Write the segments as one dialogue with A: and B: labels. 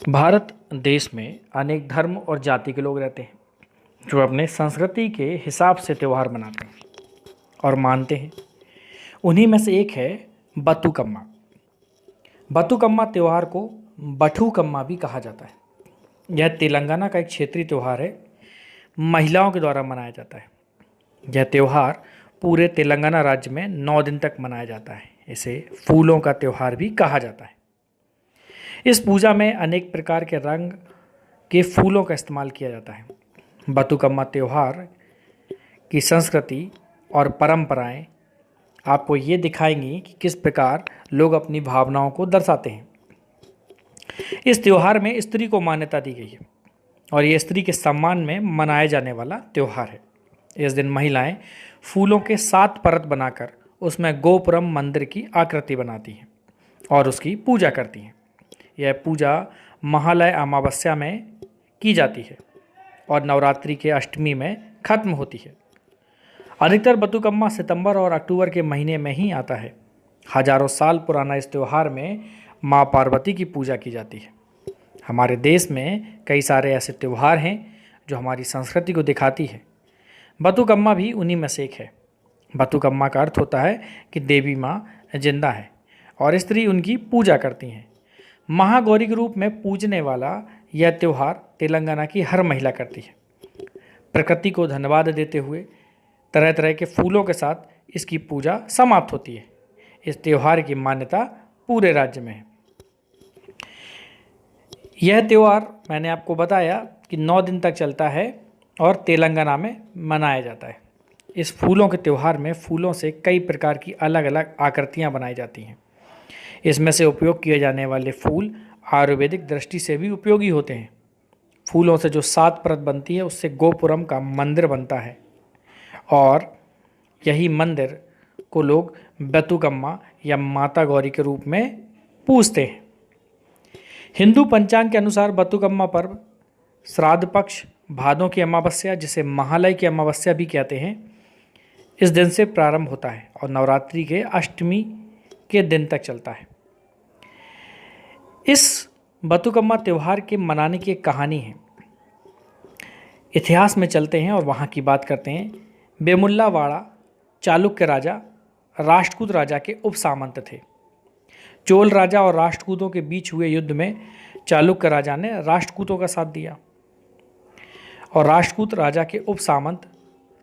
A: भारत देश में अनेक धर्म और जाति के लोग रहते हैं जो अपने संस्कृति के हिसाब से त्यौहार मनाते हैं और मानते हैं। उन्हीं में से एक है बतुकम्मा। बतुकम्मा त्यौहार को बठुकम्मा भी कहा जाता है। यह तेलंगाना का एक क्षेत्रीय त्यौहार है, महिलाओं के द्वारा मनाया जाता है। यह त्यौहार पूरे तेलंगाना राज्य में 9 दिन तक मनाया जाता है। इसे फूलों का त्यौहार भी कहा जाता है। इस पूजा में अनेक प्रकार के रंग के फूलों का इस्तेमाल किया जाता है। बतुकम्मा त्यौहार की संस्कृति और परंपराएं आपको ये दिखाएंगी कि किस प्रकार लोग अपनी भावनाओं को दर्शाते हैं। इस त्यौहार में स्त्री को मान्यता दी गई है और ये स्त्री के सम्मान में मनाया जाने वाला त्यौहार है। इस दिन महिलाएं फूलों के 7 परत बनाकर उसमें गोपुरम मंदिर की आकृति बनाती हैं और उसकी पूजा करती हैं। यह पूजा महालय अमावस्या में की जाती है और नवरात्रि के अष्टमी में खत्म होती है। अधिकतर बतुकम्मा सितंबर और अक्टूबर के महीने में ही आता है। हजारों साल पुराना इस त्यौहार में माँ पार्वती की पूजा की जाती है। हमारे देश में कई सारे ऐसे त्यौहार हैं जो हमारी संस्कृति को दिखाती है। बतुकम्मा भी उन्हीं में से एक है। बतुकम्मा का अर्थ होता है कि देवी माँ जिंदा है और स्त्री उनकी पूजा करती हैं। महागौरी के रूप में पूजने वाला यह त्यौहार तेलंगाना की हर महिला करती है। प्रकृति को धन्यवाद देते हुए तरह तरह के फूलों के साथ इसकी पूजा समाप्त होती है। इस त्यौहार की मान्यता पूरे राज्य में है। यह त्यौहार मैंने आपको बताया कि 9 दिन तक चलता है और तेलंगाना में मनाया जाता है। इस फूलों के त्यौहार में फूलों से कई प्रकार की अलग अलग आकृतियाँ बनाई जाती हैं। इसमें से उपयोग किए जाने वाले फूल आयुर्वेदिक दृष्टि से भी उपयोगी होते हैं। फूलों से जो 7 परत बनती है उससे गोपुरम का मंदिर बनता है और यही मंदिर को लोग बतुकम्मा या माता गौरी के रूप में पूजते हैं। हिंदू पंचांग के अनुसार बतुकम्मा पर्व श्राद्ध पक्ष भादों की अमावस्या, जिसे महालय की अमावस्या भी कहते हैं, इस दिन से प्रारंभ होता है और नवरात्रि के अष्टमी के दिन तक चलता है। इस बतुकम्मा त्यौहार के मनाने की एक कहानी है। इतिहास में चलते हैं और वहाँ की बात करते हैं। वेमुल्लावाड़ा चालुक्य राजा राष्ट्रकूट राजा के उपसामंत थे। चोल राजा और राष्ट्रकूटों के बीच हुए युद्ध में चालुक्य राजा ने राष्ट्रकूटों का साथ दिया और राष्ट्रकूट राजा के उपसामंत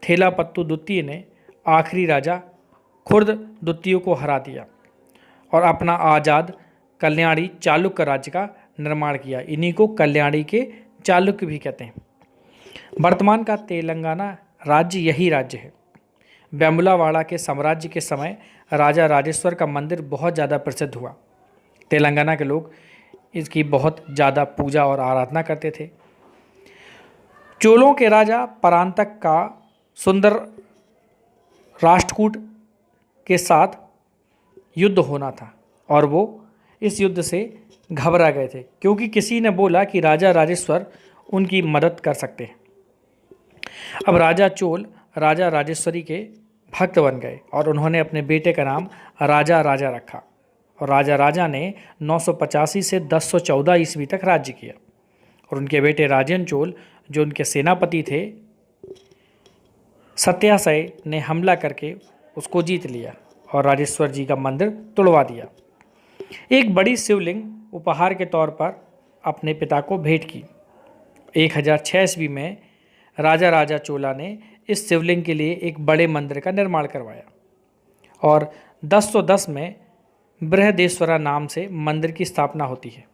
A: थेलापत्तु द्वितीय ने आखिरी राजा खुर्द द्वितीय को हरा दिया और अपना आज़ाद कल्याणी चालुक्य राज्य का निर्माण किया। इन्हीं को कल्याणी के चालुक्य भी कहते हैं। वर्तमान का तेलंगाना राज्य यही राज्य है। वेमुलावाड़ा के साम्राज्य के समय राजा राजेश्वर का मंदिर बहुत ज़्यादा प्रसिद्ध हुआ। तेलंगाना के लोग इसकी बहुत ज़्यादा पूजा और आराधना करते थे। चोलों के राजा परांतक का सुंदर राष्ट्रकूट के साथ युद्ध होना था और वो इस युद्ध से घबरा गए थे क्योंकि किसी ने बोला कि राजा राजेश्वर उनकी मदद कर सकते हैं। अब राजा चोल राजा राजेश्वरी के भक्त बन गए और उन्होंने अपने बेटे का नाम राजा राजा रखा और राजा राजा ने 985 से 1014 ईस्वी तक राज्य किया और उनके बेटे राजेंद्र चोल जो उनके सेनापति थे, सत्यासय ने हमला करके उसको जीत लिया और राजेश्वर जी का मंदिर तोड़वा दिया। एक बड़ी शिवलिंग उपहार के तौर पर अपने पिता को भेंट की। 1006 ईस्वी में राजा राजा चोला ने इस शिवलिंग के लिए एक बड़े मंदिर का निर्माण करवाया और 1010 में बृहदेश्वरा नाम से मंदिर की स्थापना होती है।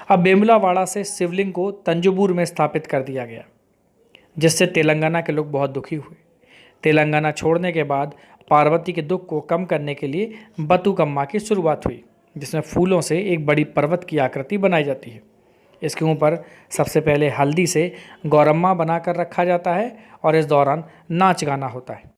A: अब वेमुलावाड़ा से शिवलिंग को तंजौर में स्थापित कर दिया गया, जिससे तेलंगाना के लोग बहुत दुखी हुए। तेलंगाना छोड़ने के बाद पार्वती के दुख को कम करने के लिए बतुकम्मा की शुरुआत हुई, जिसमें फूलों से एक बड़ी पर्वत की आकृति बनाई जाती है। इसके ऊपर सबसे पहले हल्दी से गौरम्मा बनाकर रखा जाता है और इस दौरान नाच गाना होता है।